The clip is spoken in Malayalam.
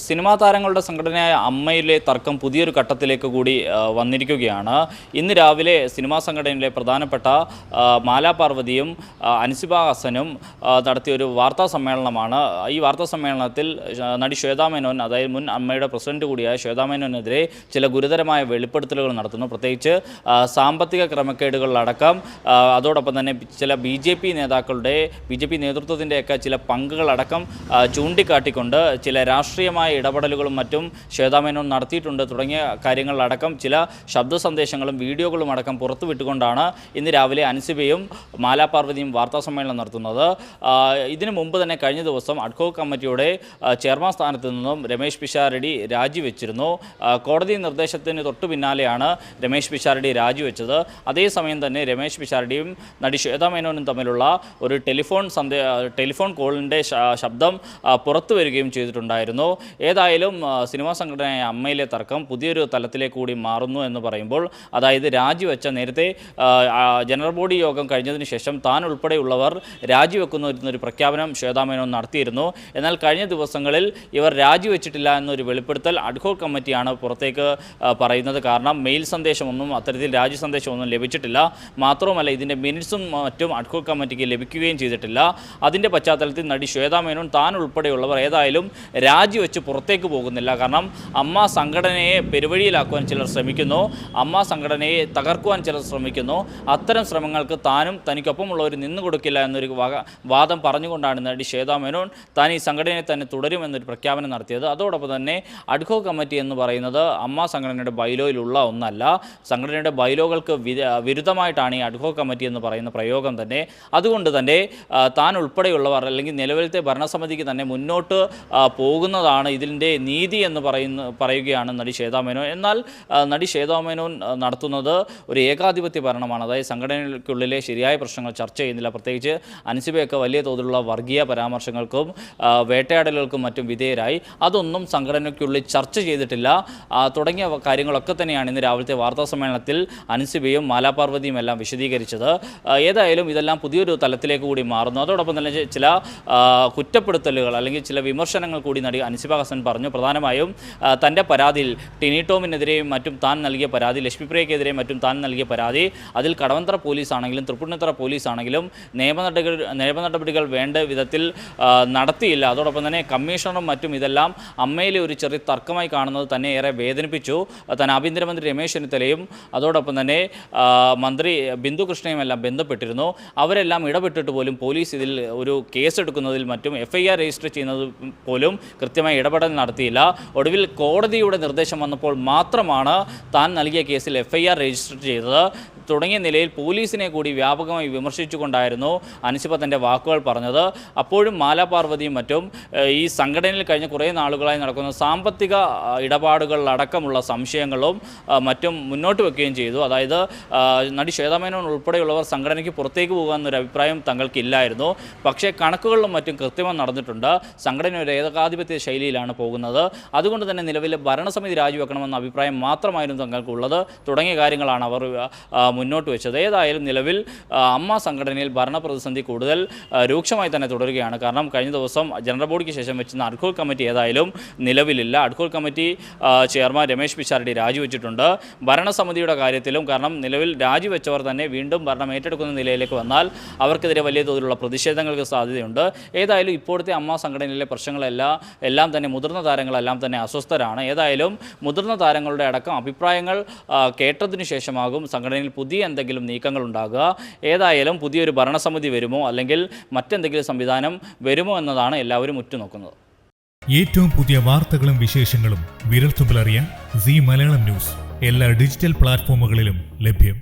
സിനിമാ താരങ്ങളുടെ സംഘടനയായ അമ്മയിലെ തർക്കം പുതിയൊരു ഘട്ടത്തിലേക്ക് കൂടി വന്നിരിക്കുകയാണ്. ഇന്ന് രാവിലെ സിനിമാ സംഘടനയിലെ പ്രധാനപ്പെട്ട മാലാ പാർവതിയും അൻസിബ ഹസനും നടത്തിയൊരു വാർത്താ സമ്മേളനമാണ്. ഈ വാർത്താ സമ്മേളനത്തിൽ നടി ശ്വേതാ മേനോൻ, അതായത് മുൻ അമ്മയുടെ പ്രസിഡന്റ് കൂടിയായ ശ്വേതാ മേനോനെതിരെ ചില ഗുരുതരമായ വെളിപ്പെടുത്തലുകൾ നടത്തുന്നു. പ്രത്യേകിച്ച് സാമ്പത്തിക ക്രമക്കേടുകളിലടക്കം അതോടൊപ്പം തന്നെ ചില ബി ജെ പി നേതൃത്വത്തിൻ്റെയൊക്കെ ചില പങ്കുകളടക്കം ചൂണ്ടിക്കാട്ടിക്കൊണ്ട് ചില രാഷ്ട്രീയമായ ഇടപെടലുകളും മറ്റും ശ്വേതാ മേനോൻ നടത്തിയിട്ടുണ്ട് തുടങ്ങിയ കാര്യങ്ങളിലടക്കം ചില ശബ്ദ സന്ദേശങ്ങളും വീഡിയോകളും അടക്കം പുറത്തുവിട്ടുകൊണ്ടാണ് ഇന്ന് രാവിലെ അൻസിബയും മാലാ പാർവതിയും വാർത്താ സമ്മേളനം നടത്തുന്നത്. ഇതിനു മുമ്പ് തന്നെ കഴിഞ്ഞ ദിവസം അഡ്ഹോക് കമ്മിറ്റിയുടെ ചെയർമാൻ സ്ഥാനത്ത് നിന്നും രമേശ് പിഷാരടി രാജിവെച്ചിരുന്നു. കോടതി നിർദ്ദേശത്തിന് തൊട്ടു പിന്നാലെയാണ് രമേശ് പിഷാരടി രാജിവെച്ചത്. അതേസമയം തന്നെ രമേശ് പിഷാരടിയും നടി ശ്വേതാ മേനോനും തമ്മിലുള്ള ഒരു ടെലിഫോൺ കോളിൻ്റെ ശബ്ദം പുറത്തു വരികയും ചെയ്തിട്ടുണ്ടായിരുന്നു. ഏതായാലും സിനിമാ സംഘടനയായ അമ്മയിലെ തർക്കം പുതിയൊരു തലത്തിലേക്ക് കൂടി മാറുന്നു എന്ന് പറയുമ്പോൾ, അതായത് രാജിവെച്ച നേരത്തെ ജനറൽ ബോഡി യോഗം കഴിഞ്ഞതിന് ശേഷം താൻ ഉൾപ്പെടെയുള്ളവർ രാജിവെക്കുന്നു എന്നൊരു പ്രഖ്യാപനം ശ്വേതാ മേനോൻ നടത്തിയിരുന്നു. എന്നാൽ കഴിഞ്ഞ ദിവസങ്ങളിൽ ഇവർ രാജിവെച്ചിട്ടില്ല എന്നൊരു വെളിപ്പെടുത്തൽ അഡ്ഹോക് കമ്മിറ്റിയാണ് പുറത്തേക്ക് പറയുന്നത്. കാരണം മെയിൽ സന്ദേശമൊന്നും അത്തരത്തിൽ രാജി സന്ദേശമൊന്നും ലഭിച്ചിട്ടില്ല. മാത്രവുമല്ല ഇതിൻ്റെ മിനിറ്റ്സും മറ്റും അഡ്ഹോക് കമ്മിറ്റിക്ക് ലഭിക്കുകയും ചെയ്തിട്ടില്ല. അതിൻ്റെ പശ്ചാത്തലത്തിൽ നടി ശ്വേതാ മേനോൻ താൻ ഉൾപ്പെടെയുള്ളവർ ഏതായാലും രാജിവെച്ച് പുറത്തേക്ക് പോകുന്നില്ല. കാരണം അമ്മ സംഘടനയെ പെരുവഴിയിലാക്കുവാൻ ചിലർ ശ്രമിക്കുന്നു, അമ്മ സംഘടനയെ തകർക്കുവാൻ ചിലർ ശ്രമിക്കുന്നു. അത്തരം ശ്രമങ്ങൾക്ക് താനും തനിക്കൊപ്പമുള്ളവർ നിന്നുകൊടുക്കില്ല എന്നൊരു വാദം പറഞ്ഞുകൊണ്ടാണ് നടി ശ്വേതാ മേനോൻ താൻ ഈ സംഘടനയെ തന്നെ തുടരുമെന്നൊരു പ്രഖ്യാപനം നടത്തിയത്. അതോടൊപ്പം തന്നെ അഡ്ഹോക് കമ്മിറ്റി എന്ന് പറയുന്നത് അമ്മ സംഘടനയുടെ ബൈലോയിലുള്ള ഒന്നല്ല. സംഘടനയുടെ ബൈലോകൾക്ക് വിരുദ്ധമായിട്ടാണ് ഈ അഡ്ഹോക് കമ്മിറ്റി എന്ന് പറയുന്ന പ്രയോഗം തന്നെ. അതുകൊണ്ട് തന്നെ താൻ ഉൾപ്പെടെയുള്ളവർ അല്ലെങ്കിൽ നിലവിലത്തെ ഭരണസമിതിക്ക് തന്നെ മുന്നോട്ട് പോകുന്നതാണ് ഇതിൻ്റെ നീതി എന്ന് പറയുകയാണ് നടി ശ്വേതാ മേനോൻ. എന്നാൽ നടി ശ്വേതാ മേനോൻ നടത്തുന്നത് ഒരു ഏകാധിപത്യ ഭരണമാണ്. അതായത് സംഘടനയ്ക്കുള്ളിലെ ശരിയായ പ്രശ്നങ്ങൾ ചർച്ച ചെയ്യുന്നില്ല. പ്രത്യേകിച്ച് അൻസിബയൊക്കെ വലിയ തോതിലുള്ള വർഗീയ പരാമർശങ്ങൾക്കും വേട്ടയാടലുകൾക്കും മറ്റും വിധേയരായി. അതൊന്നും സംഘടനയ്ക്കുള്ളിൽ ചർച്ച ചെയ്തിട്ടില്ല തുടങ്ങിയ കാര്യങ്ങളൊക്കെ തന്നെയാണ് ഇന്ന് രാവിലത്തെ വാർത്താ സമ്മേളനത്തിൽ അൻസിബയും മാലാ പാർവതിയും എല്ലാം വിശദീകരിച്ചത്. ഏതായാലും ഇതെല്ലാം പുതിയൊരു തലത്തിലേക്ക് കൂടി മാറുന്നു. അതോടൊപ്പം തന്നെ ചില കുറ്റപ്പെടുത്തലുകൾ അല്ലെങ്കിൽ ചില വിമർശനങ്ങൾ കൂടി നടി അൻസിബ ഹസൻ പറഞ്ഞു. പ്രധാനമായും തൻ്റെ പരാതിയിൽ ടിനി ടോമിനെതിരെയും മറ്റും താൻ നൽകിയ പരാതി, ലക്ഷ്മി പ്രിയക്കെതിരെയും മറ്റും താൻ നൽകിയ പരാതി, അതിൽ കടവന്ത്ര പോലീസാണെങ്കിലും തൃപ്പൂണിത്തുറ പോലീസാണെങ്കിലും നിയമ നടപടികൾ വേണ്ട വിധത്തിൽ നടത്തിയില്ല. അതോടൊപ്പം തന്നെ കമ്മീഷണറും മറ്റും ഇതെല്ലാം അമ്മയിലെ ഒരു ചെറിയ തർക്കമായി കാണുന്നത് തന്നെ ഏറെ വേദനിപ്പിച്ചു. താൻ ആഭ്യന്തരമന്ത്രി രമേശ് ചെന്നിത്തലയും അതോടൊപ്പം തന്നെ മന്ത്രി ബിന്ദു കൃഷ്ണയും എല്ലാം ബന്ധപ്പെട്ടിരുന്നു. അവരെല്ലാം ഇടപെട്ടിട്ട് പോലും പോലീസ് ഇതിൽ ഒരു കേസെടുക്കുന്നതിൽ മറ്റും FIR രജിസ്റ്റർ ചെയ്യുന്നത് പോലും കൃത്യമായി ഇടപെടൽ നടത്തിയില്ല. ഒടുവിൽ കോടതിയുടെ നിർദ്ദേശം വന്നപ്പോൾ മാത്രമാണ് താൻ നൽകിയ കേസിൽ FIR രജിസ്റ്റർ ചെയ്തത് തുടങ്ങിയ നിലയിൽ പോലീസിനെ കൂടി വ്യാപകമായി വിമർശിച്ചുകൊണ്ടായിരുന്നു അൻസിബ തൻ്റെ വാക്കുകൾ പറഞ്ഞത്. അപ്പോഴും മാലാ പാർവതിയും മറ്റും ഈ സംഘടനയിൽ കഴിഞ്ഞ കുറേ നാളുകളായി നടക്കുന്ന സാമ്പത്തിക ഇടപാടുകളിലടക്കമുള്ള സംശയങ്ങളും മറ്റും മുന്നോട്ട് വയ്ക്കുകയും ചെയ്തു. അതായത് നടി ശ്വേതാ മേനോൻ ഉൾപ്പെടെയുള്ളവർ സംഘടനയ്ക്ക് പുറത്തേക്ക് പോകാമെന്നൊരു അഭിപ്രായം തങ്ങൾക്കില്ലായിരുന്നു. പക്ഷേ കണക്കുകളിലും മറ്റും കൃത്യമായി നടന്നിട്ടുണ്ട്. സംഘടന ഒരു ഏകാധിപത്യ ശൈലിയിലാണ് പോകുന്നത്. അതുകൊണ്ട് തന്നെ നിലവിലെ ഭരണസമിതി രാജിവെക്കണമെന്ന അഭിപ്രായം മാത്രമായിരുന്നു തങ്ങൾക്കുള്ളത് തുടങ്ങിയ കാര്യങ്ങളാണ് അവർ മുന്നോട്ട് വെച്ചത്. ഏതായാലും നിലവിൽ അമ്മ സംഘടനയിൽ ഭരണപ്രതിസന്ധി കൂടുതൽ രൂക്ഷമായി തന്നെ തുടരുകയാണ്. കാരണം കഴിഞ്ഞ ദിവസം ജനറൽ ബോഡിക്ക് ശേഷം വെച്ചിരുന്ന അഡ്ഹോക് കമ്മിറ്റി ഏതായാലും നിലവിലില്ല. Ad hoc committee chairman Ramesh Pisharody രാജിവെച്ചിട്ടുണ്ട്. ഭരണസമിതിയുടെ കാര്യത്തിലും, കാരണം നിലവിൽ രാജിവെച്ചവർ തന്നെ വീണ്ടും ഭരണം ഏറ്റെടുക്കുന്ന നിലയിലേക്ക് വന്നാൽ അവർക്കെതിരെ വലിയ തോതിലുള്ള പ്രതിഷേധങ്ങൾക്ക് സാധ്യതയുണ്ട്. ഏതായാലും ഇപ്പോഴത്തെ അമ്മ സംഘടനയിലെ പ്രശ്നങ്ങളെല്ലാം തന്നെ മുതിർന്ന താരങ്ങളെല്ലാം തന്നെ അസ്വസ്ഥരാണ്. ഏതായാലും മുതിർന്ന താരങ്ങളുടെ അടക്കം അഭിപ്രായങ്ങൾ കേട്ടതിനു ശേഷമാകും സംഘടനയിൽ പുതിയ എന്തെങ്കിലും നീക്കങ്ങൾ ഉണ്ടാകുക. ഏതായാലും പുതിയൊരു ഭരണസമിതി വരുമോ അല്ലെങ്കിൽ മറ്റെന്തെങ്കിലും സംവിധാനം വരുമോ എന്നതാണ് എല്ലാവരും ഉറ്റുനോക്കുന്നത്. ഏറ്റവും പുതിയ വാർത്തകളും വിശേഷങ്ങളും വിരൽത്തുമ്പിലറിയാൻ സീ മലയാളം ന്യൂസ് എല്ലാ ഡിജിറ്റൽ പ്ലാറ്റ്ഫോമുകളിലും ലഭ്യം.